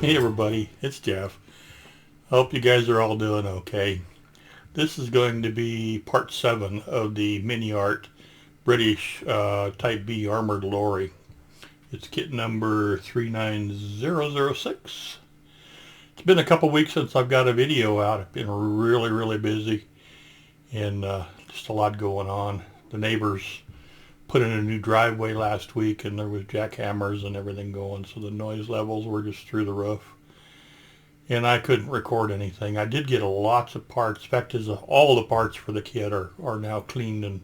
Hey everybody, it's Jeff. I hope you guys are all doing okay. This is going to be part 7 of the MiniArt British Type B Armoured Lorry. It's kit number 39006. It's been a couple weeks since I've got a video out. I've been really busy and just a lot going on. The neighbors put in a new driveway last week and there was jackhammers and everything going, so the noise levels were just through the roof. And I couldn't record anything. I did get lots of parts. In fact, all the parts for the kit are now cleaned and,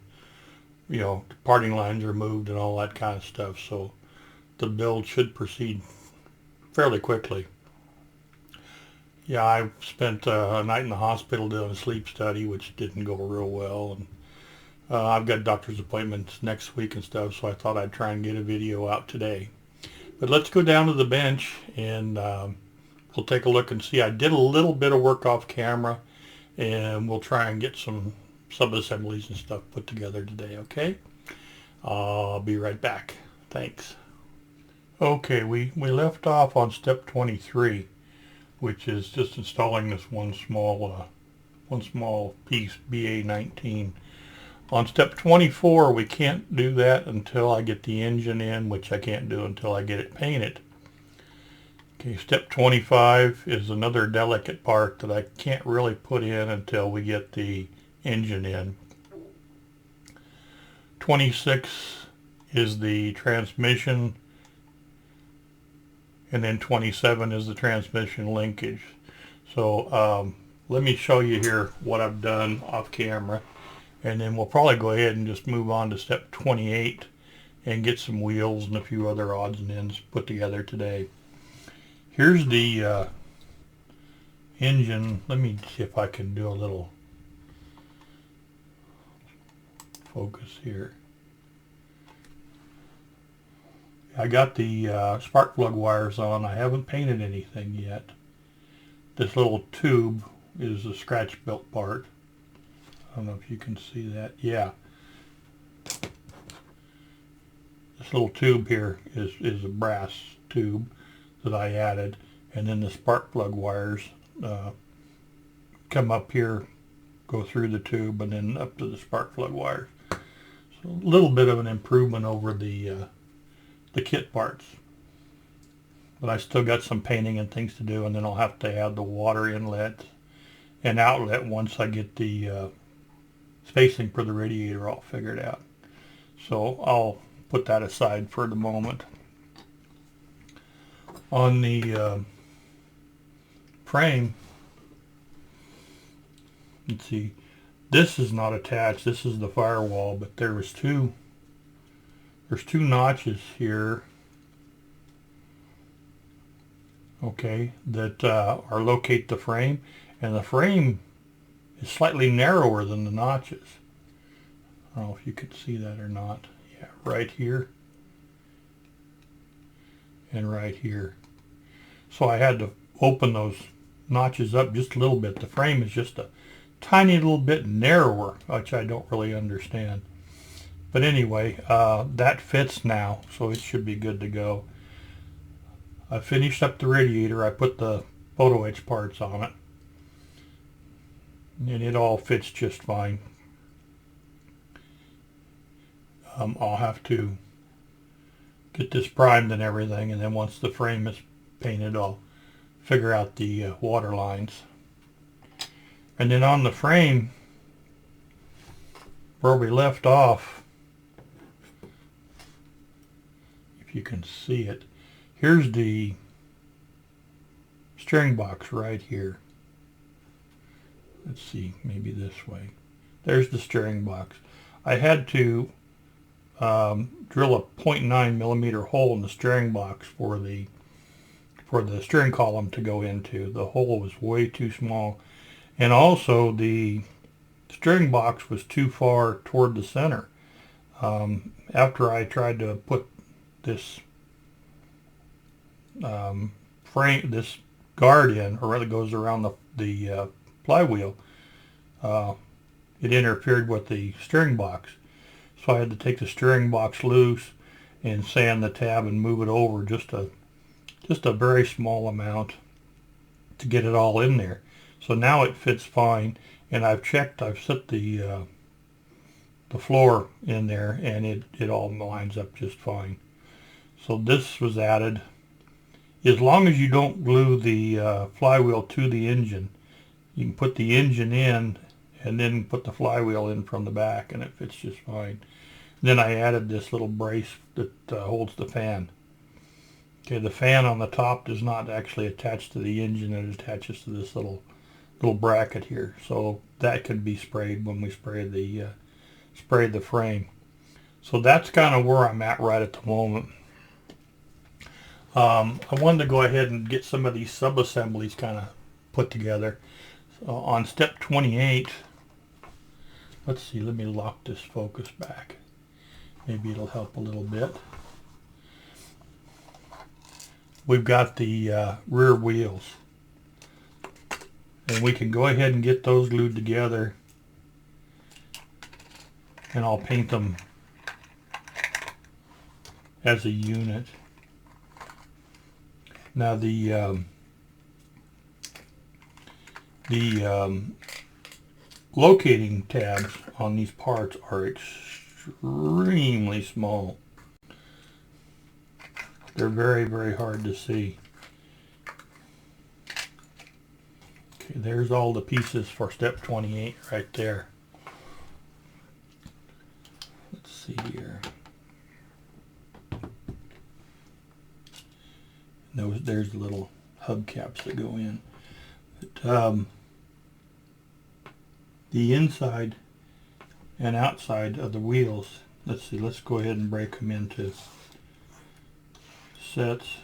the parting lines are moved and all that kind of stuff. So the build should proceed fairly quickly. Yeah, I spent a night in the hospital doing a sleep study, which didn't go real well. And I've got doctor's appointments next week and stuff, so I thought I'd try and get a video out today. But let's go down to the bench and we'll take a look and see. I did a little bit of work off camera, and we'll try and get some sub-assemblies and stuff put together today, okay? I'll be right back. Thanks. Okay, we left off on step 23, which is just installing this one small piece, BA19. On step 24, we can't do that until I get the engine in, which I can't do until I get it painted. Okay, step 25 is another delicate part that I can't really put in until we get the engine in. 26 is the transmission, and then 27 is the transmission linkage. So let me show you here what I've done off camera, and then we'll probably go ahead and just move on to step 28 and get some wheels and a few other odds and ends put together today. Here's the engine. Let me see if I can do a little focus here. I got the spark plug wires on. I haven't painted anything yet. This little tube is a scratch built part. I don't know if you can see that. Yeah. This little tube here is a brass tube that I added, and then the spark plug wires come up here, go through the tube, and then up to the spark plug wires. So a little bit of an improvement over the kit parts, but I still got some painting and things to do, and then I'll have to add the water inlet and outlet once I get the spacing for the radiator all figured out. So I'll put that aside for the moment. On the frame, let's see, this is not attached. This is the firewall, but there's two notches here, okay, that are locate the frame, and the frame is slightly narrower than the notches. I don't know if you can see that or not. Yeah, right here and right here. So I had to open those notches up just a little bit. The frame is just a tiny little bit narrower, which I don't really understand. But anyway, that fits now, so it should be good to go. I finished up the radiator. I put the photo etch parts on it, and it all fits just fine. I'll have to get this primed and everything, and then once the frame is painted, I'll figure out the water lines. And then on the frame, where we left off, if you can see it, here's the steering box right here. Let's see, maybe this way. There's the steering box. I had to drill a 0.9 millimeter hole in the steering box for the steering column to go into. The hole was way too small, and also the steering box was too far toward the center. After I tried to put this frame, this guard in, or rather goes around the flywheel, it interfered with the steering box. So I had to take the steering box loose and sand the tab and move it over just a just a very small amount to get it all in there. So now it fits fine, and I've set the floor in there, and it all lines up just fine. So this was added. As long as you don't glue the flywheel to the engine, you can put the engine in and then put the flywheel in from the back, and it fits just fine. Then I added this little brace that holds the fan. Okay, the fan on the top does not actually attach to the engine. It attaches to this little bracket here. So that can be sprayed when we spray the frame. So that's kind of where I'm at right at the moment. I wanted to go ahead and get some of these sub-assemblies kind of put together. So on step 28, let's see, let me lock this focus back. Maybe it'll help a little bit. We've got the rear wheels, and we can go ahead and get those glued together, and I'll paint them as a unit. Now the locating tabs on these parts are extremely small. They're very, very hard to see. Okay, there's all the pieces for step 28 right there. Let's see here. There's the little hubcaps that go in. But, the inside and outside of the wheels, let's see, let's go ahead and break them into sets.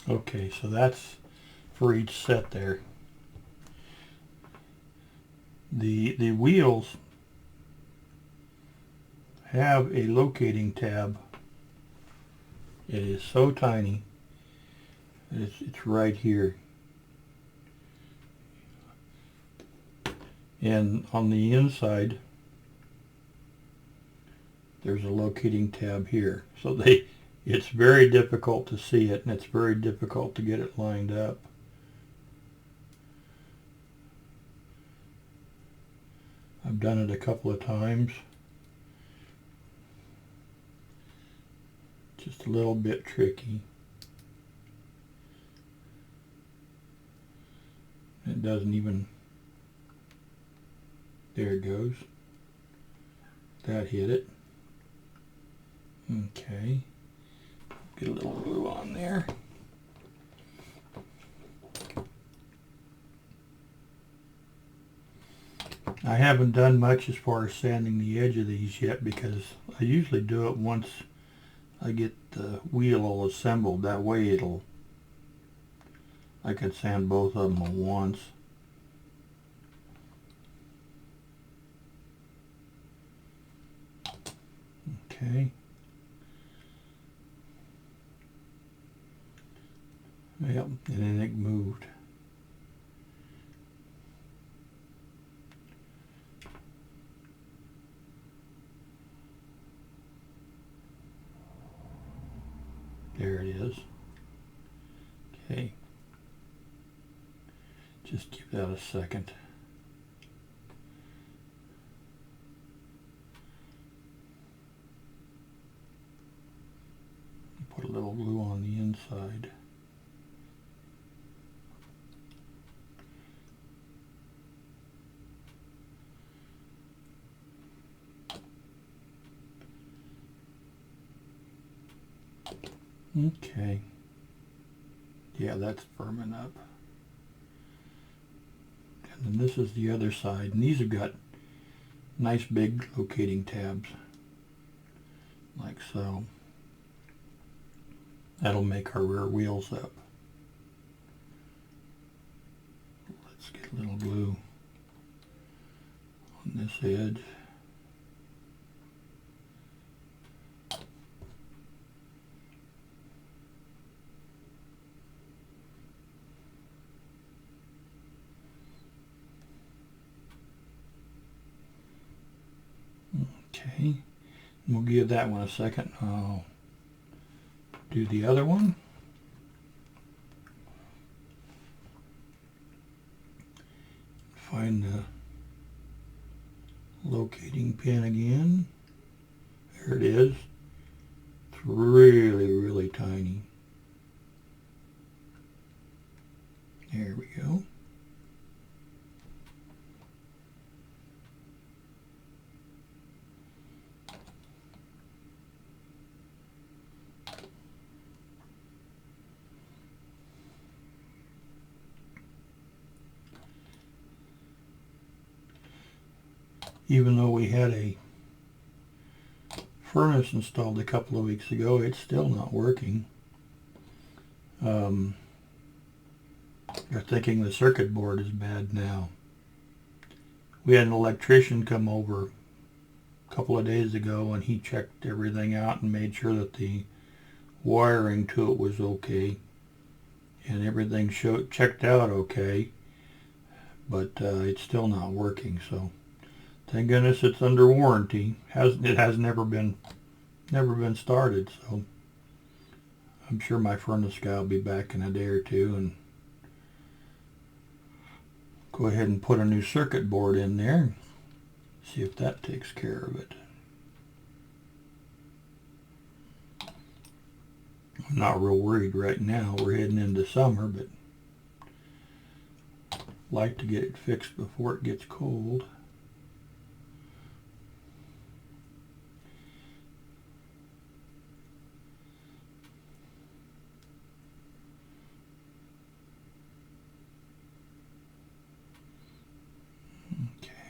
Okay, so that's for each set there. The wheels have a locating tab. It is so tiny. It's right here. And on the inside, there's a locating tab here. So it's very difficult to see it, and it's very difficult to get it lined up. I've done it a couple of times. Just a little bit tricky. It doesn't even, there it goes. That hit it. Okay. Get a little glue on there. I haven't done much as far as sanding the edge of these yet, because I usually do it once I get the wheel all assembled. That way I could sand both of them at once. Okay. Yep, and then it moved. There it is. Okay. Just give that a second. Put a little glue on the inside. Okay. Yeah, that's firming up. And then this is the other side, and these have got nice big locating tabs, like so. That'll make our rear wheels up. Let's get a little glue on this edge. Okay, We'll give that one a second. I'll do the other one. Find the locating pin again. There it is. It's really, really tiny. There we go. Even though we had a furnace installed a couple of weeks ago, it's still not working. They're thinking the circuit board is bad now. We had an electrician come over a couple of days ago, and he checked everything out and made sure that the wiring to it was okay, and everything checked out okay, but it's still not working. So thank goodness it's under warranty. It has never been started, so I'm sure my furnace guy will be back in a day or two and go ahead and put a new circuit board in there and see if that takes care of it. I'm not real worried right now. We're heading into summer, but like to get it fixed before it gets cold.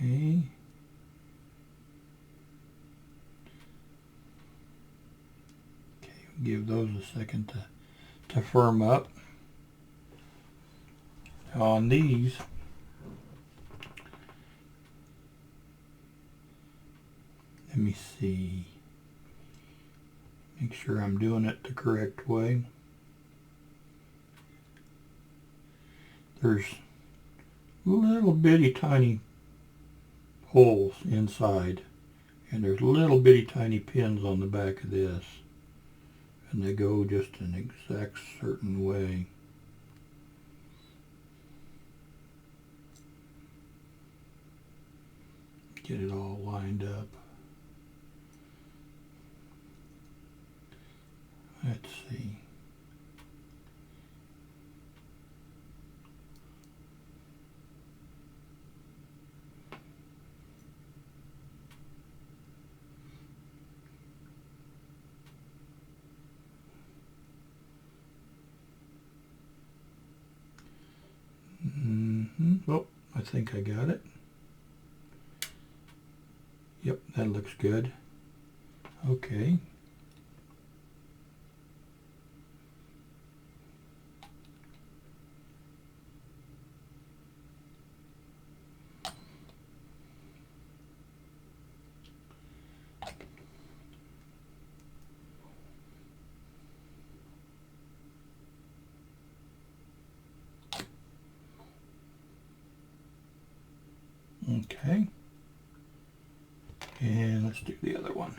Okay. Give those a second to firm up. On these, let me see. Make sure I'm doing it the correct way. There's little bitty tiny holes inside, and there's little bitty tiny pins on the back of this, and they go just an exact certain way. Get it all lined up. Let's see. Oh, I think I got it. Yep, that looks good. Okay. Okay. And let's do the other one.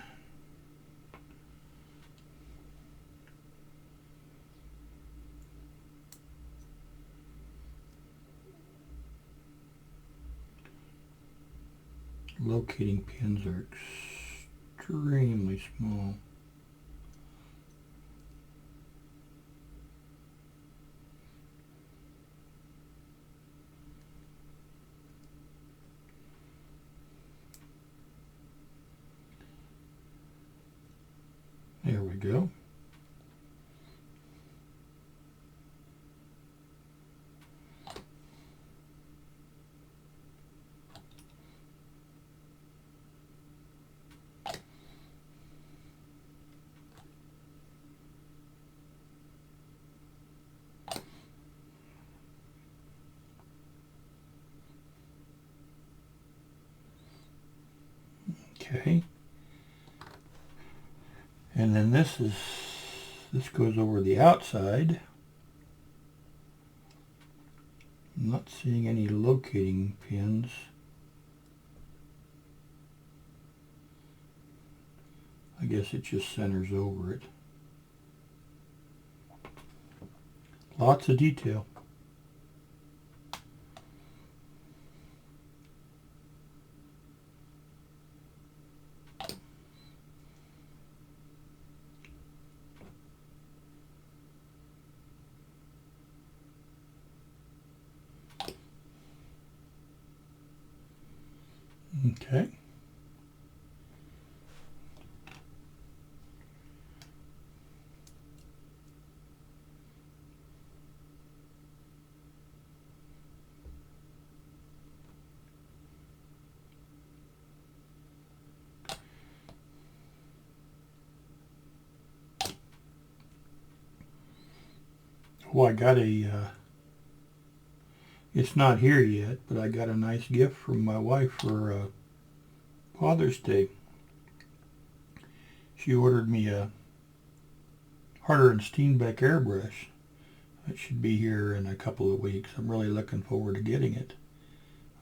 Locating pins are extremely small. There we go. Okay. And then this goes over the outside. I'm not seeing any locating pins. I guess it just centers over it. Lots of detail. Okay. Oh, I got it's not here yet, but I got a nice gift from my wife for Father's Day. She ordered me a Harder and Steenbeck airbrush. It should be here in a couple of weeks. I'm really looking forward to getting it.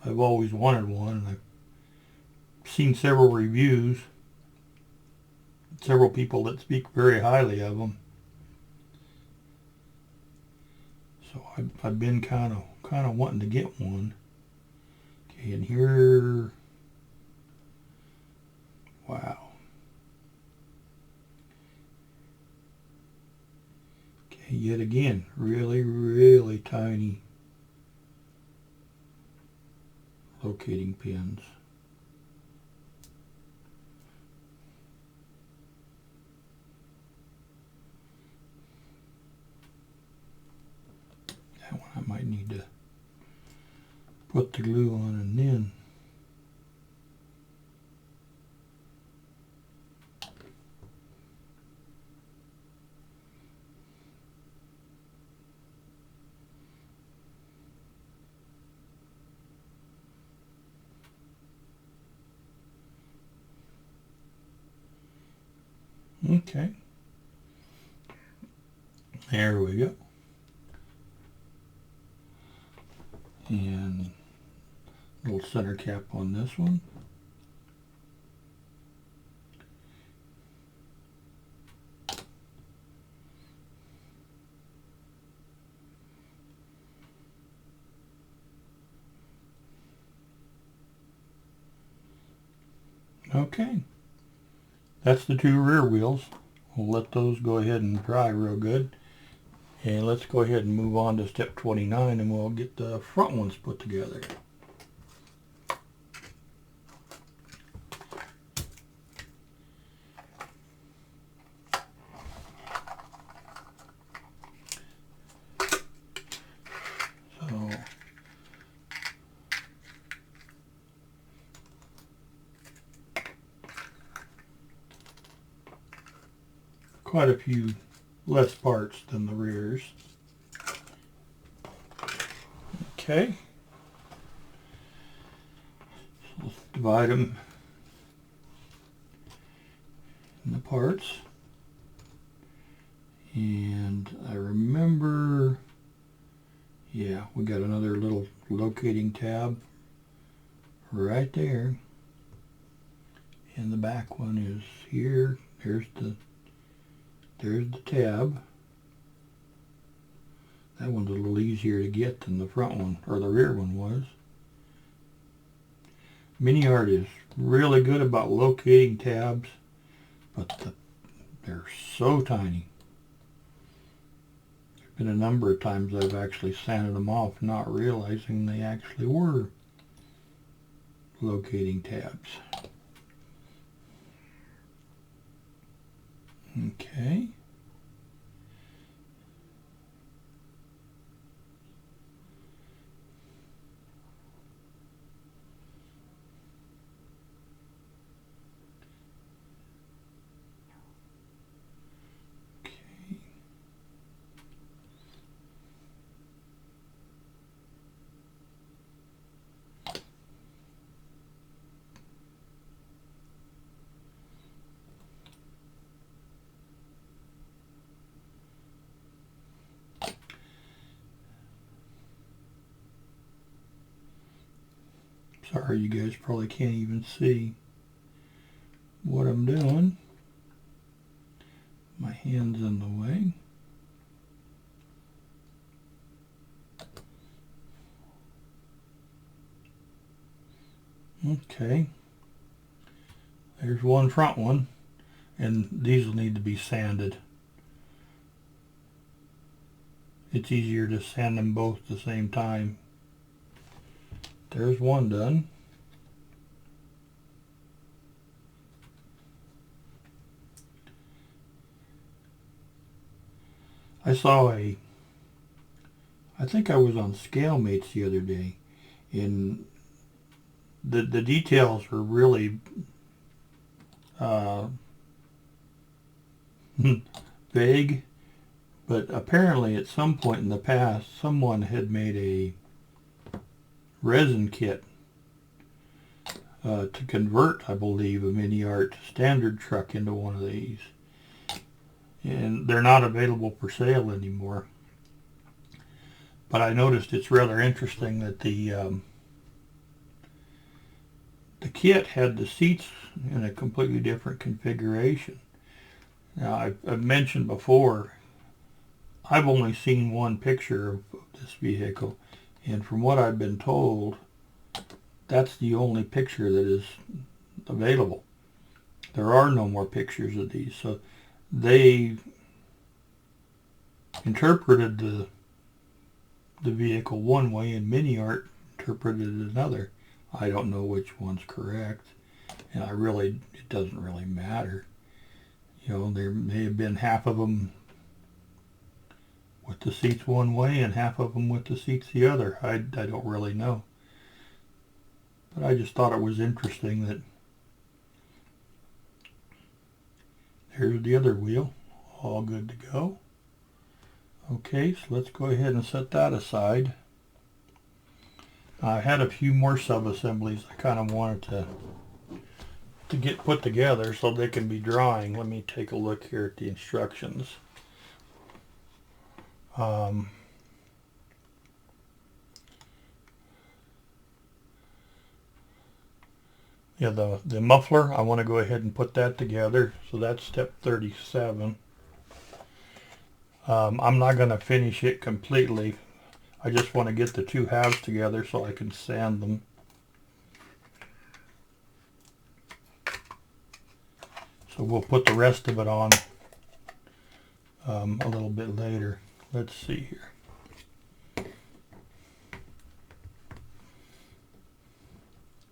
I've always wanted one, and I've seen several reviews, several people that speak very highly of them. So I've been kind of wanting to get one. Okay, and here, wow. Okay, yet again, really, really tiny locating pins. That one I might need to put the glue on and then. Okay. There we go. And little center cap on this one. Okay. That's the two rear wheels. We'll let those go ahead and dry real good. And let's go ahead and move on to step 29 and we'll get the front ones put together. So quite a few less parts than the rears. Okay. So let's divide them in the parts. And I remember, yeah, we got another little locating tab right there. And the back one is here. There's the tab. That one's a little easier to get than the front one, or the rear one was. MiniArt is really good about locating tabs, but they're so tiny. There's been a number of times I've actually sanded them off, not realizing they actually were locating tabs. Okay. Sorry, you guys probably can't even see what I'm doing. My hand's in the way. Okay, there's one front one, and these will need to be sanded. It's easier to sand them both at the same time. There's one done. I saw I think I was on Scale Mates the other day, and the details were really vague, but apparently at some point in the past someone had made a resin kit to convert, I believe, a MiniArt standard truck into one of these, and they're not available for sale anymore. But I noticed it's rather interesting that the kit had the seats in a completely different configuration. Now, I've mentioned before, I've only seen one picture of this vehicle, and from what I've been told, that's the only picture that is available. There are no more pictures of these, so they interpreted the vehicle one way and MiniArt interpreted it another. I don't know which one's correct, and it doesn't really matter. You know, there may have been half of them with the seats one way and half of them with the seats the other. I don't really know. But I just thought it was interesting that here's the other wheel, all good to go. Okay, so let's go ahead and set that aside. I had a few more sub-assemblies I kind of wanted to get put together so they can be drawing. Let me take a look here at the instructions. Yeah, the muffler, I want to go ahead and put that together. So that's step 37. I'm not going to finish it completely. I just want to get the two halves together so I can sand them. So we'll put the rest of it on a little bit later. Let's see here.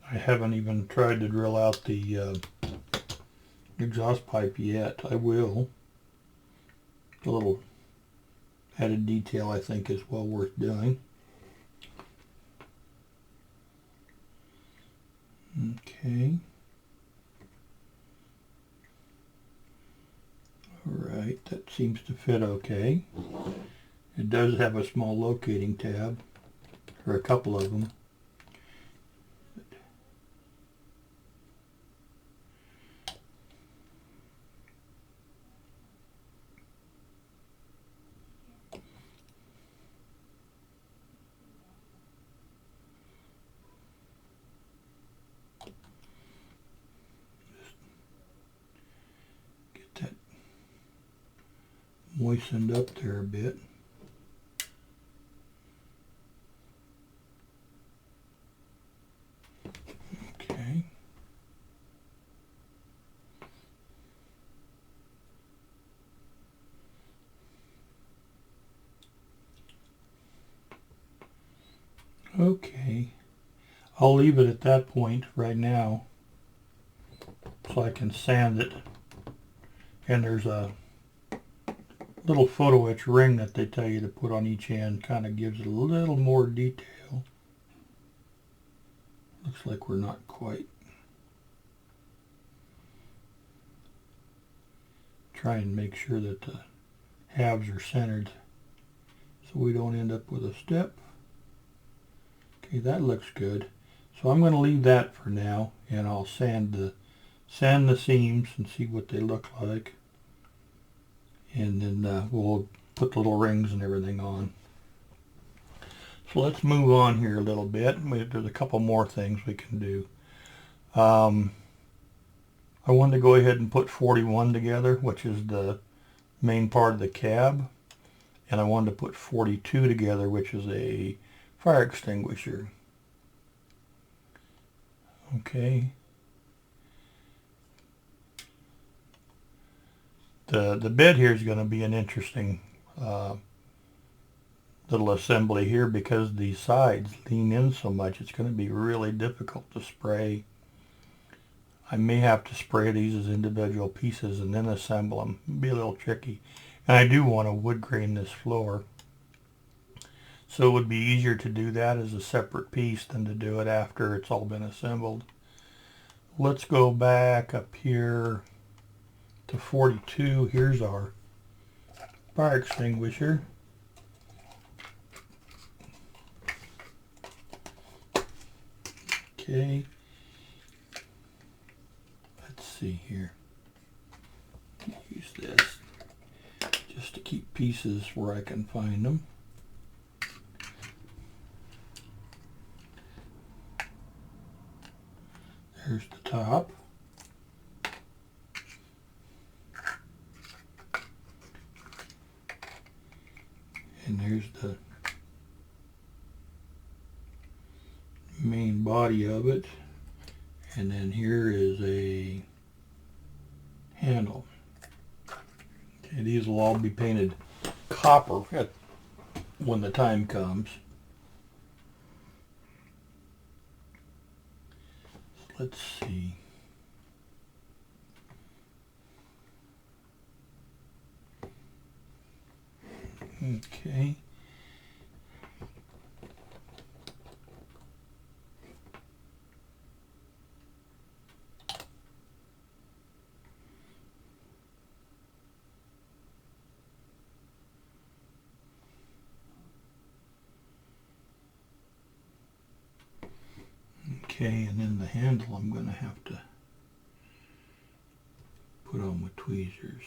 I haven't even tried to drill out the exhaust pipe yet. I will. A little added detail I think is well worth doing. Okay. Alright, that seems to fit okay. It does have a small locating tab, or a couple of them. Moistened up there a bit. Okay. Okay. I'll leave it at that point right now so I can sand it. And there's a little photo etch ring that they tell you to put on each end, kind of gives it a little more detail. Looks like we're not quite. Try and make sure that the halves are centered so we don't end up with a step. Okay, that looks good. So I'm going to leave that for now, and I'll sand the seams and see what they look like. And then we'll put the little rings and everything on. So let's move on here a little bit. There's a couple more things we can do. I wanted to go ahead and put 41 together, which is the main part of the cab, and I wanted to put 42 together, which is a fire extinguisher. Okay. The bed here is going to be an interesting little assembly here, because the sides lean in so much. It's going to be really difficult to spray. I may have to spray these as individual pieces and then assemble them. It'll be a little tricky. And I do want to wood grain this floor, so it would be easier to do that as a separate piece than to do it after it's all been assembled. Let's go back up here to 42. Here's our fire extinguisher. Okay. Let's see here. Use this just to keep pieces where I can find them. There's the top. And there's the main body of it. And then here is a handle. Okay, these will all be painted copper when the time comes. Let's see. Okay. Okay, and then the handle I'm going to have to put on with tweezers.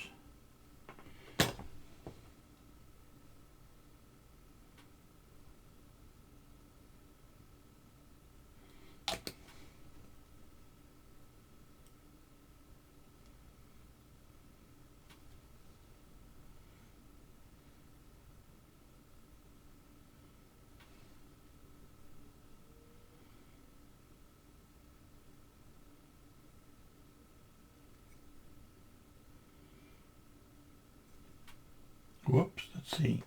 Whoops, let's see.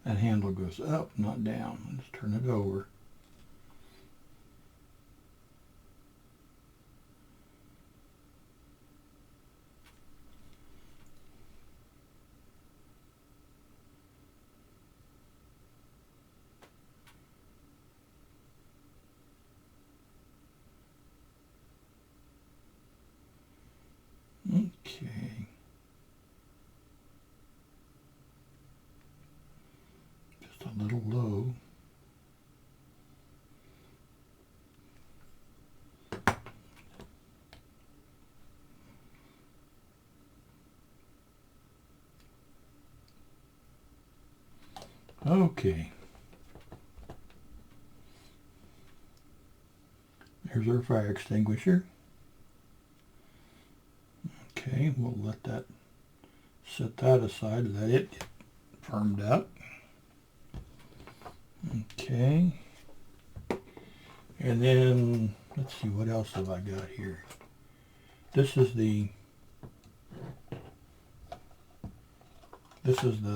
That handle goes up, not down. Let's turn it over. Okay. Just a little low. Okay. There's our fire extinguisher. Okay, we'll let that set that aside, let it get firmed up. Okay. And then let's see, what else have I got here? This is the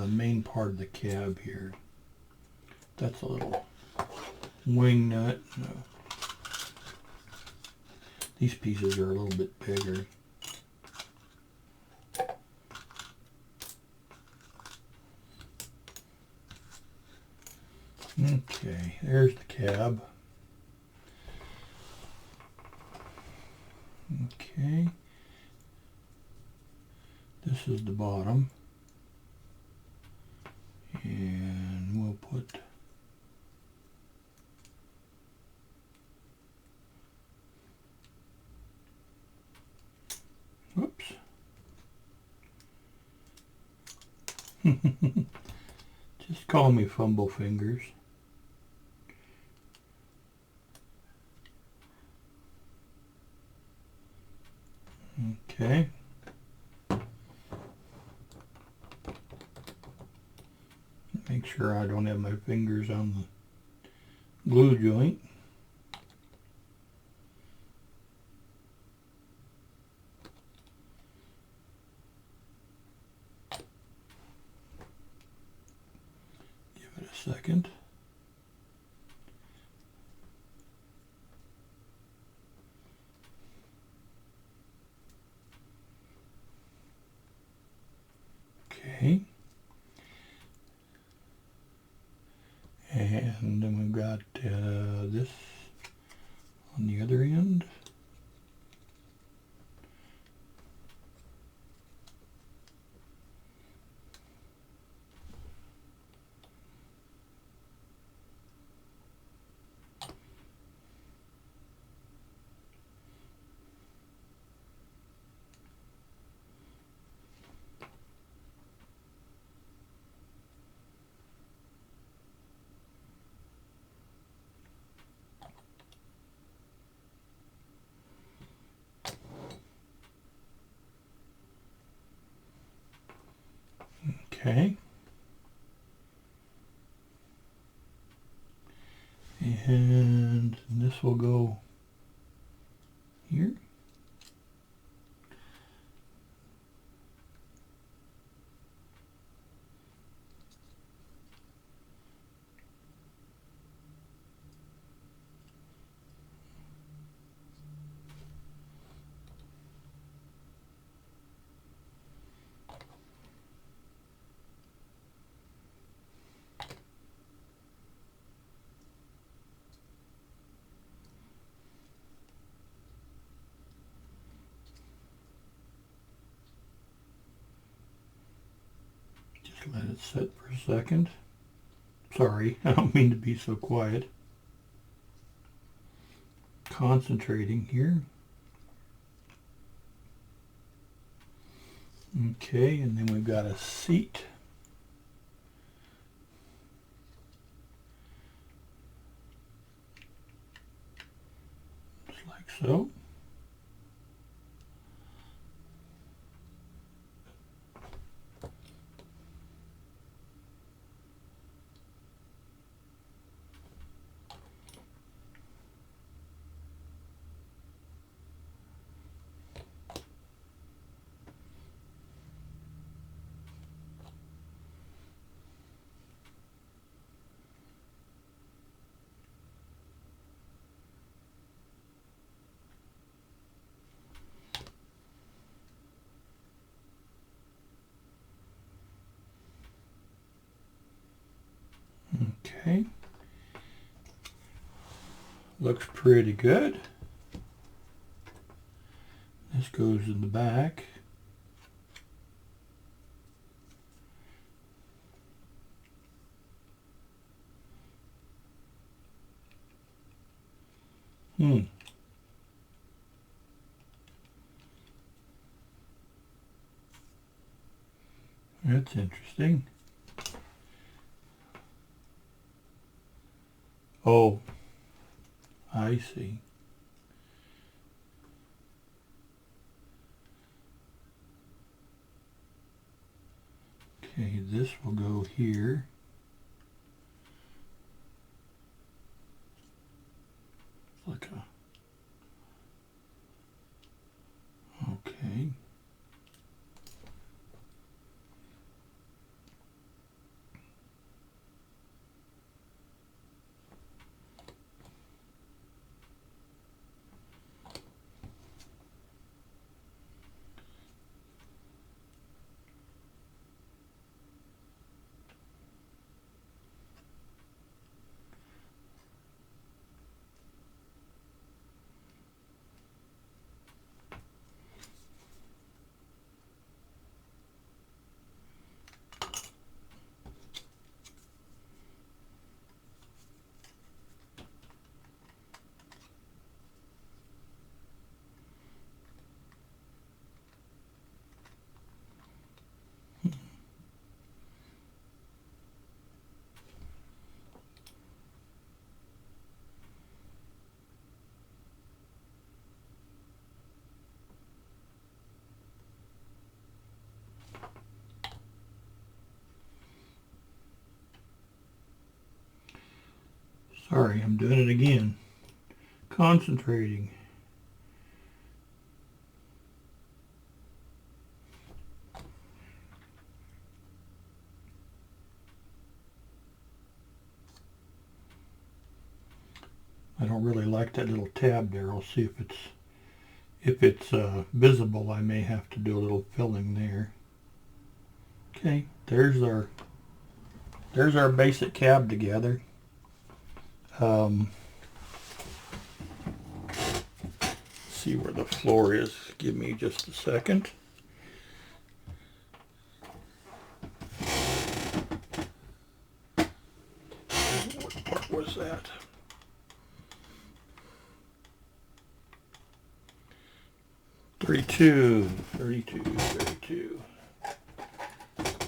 main part of the cab here. That's a little wing nut. No. These pieces are a little bit bigger. Okay, there's the cab. Okay. This is the bottom. And we'll put whoops. Just call me fumble fingers. Okay. Make sure I don't have my fingers on the glue joint. Give it a second. Okay. And then we've got this on the other end. Okay. And this will go here. Just let it sit for a second. Sorry, I don't mean to be so quiet. Concentrating here. Okay, and then we've got a seat. Just like so. Okay, looks pretty good. This goes in the back. That's interesting. Oh, I see. Okay, this will go here. It's like a... Okay. Sorry, I'm doing it again. Concentrating. I don't really like that little tab there. I'll see if it's visible. I may have to do a little filling there. Okay, there's our basic cab together. See where the floor is. Give me just a second. What part was that? Thirty-two.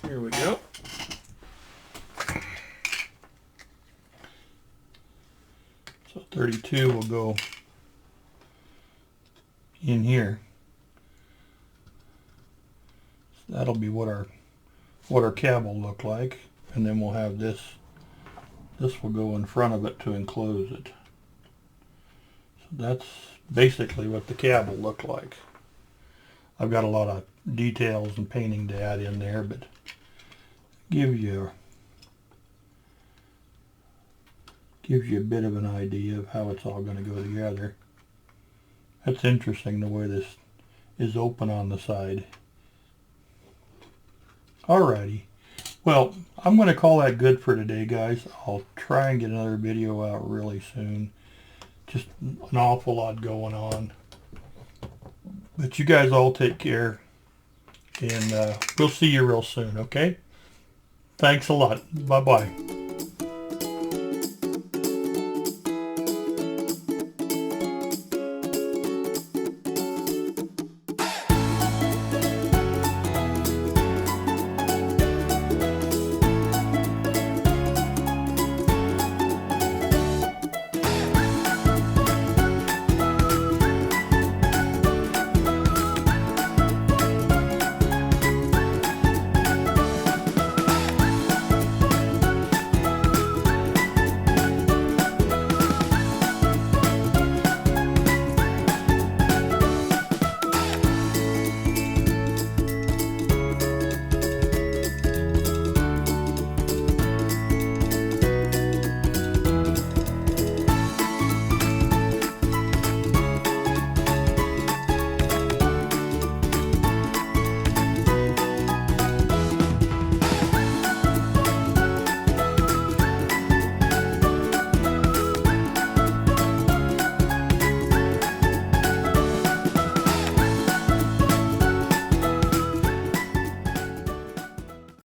Here we go. So 32 will go in here. So that'll be what our cab will look like, and then we'll have this. This will go in front of it to enclose it. So that's basically what the cab will look like. I've got a lot of details and painting to add in there, but gives you a bit of an idea of how it's all going to go together. That's interesting, the way this is open on the side. Alrighty. Well, I'm going to call that good for today, guys. I'll try and get another video out really soon. Just an awful lot going on. But you guys all take care. And we'll see you real soon, okay? Thanks a lot. Bye-bye.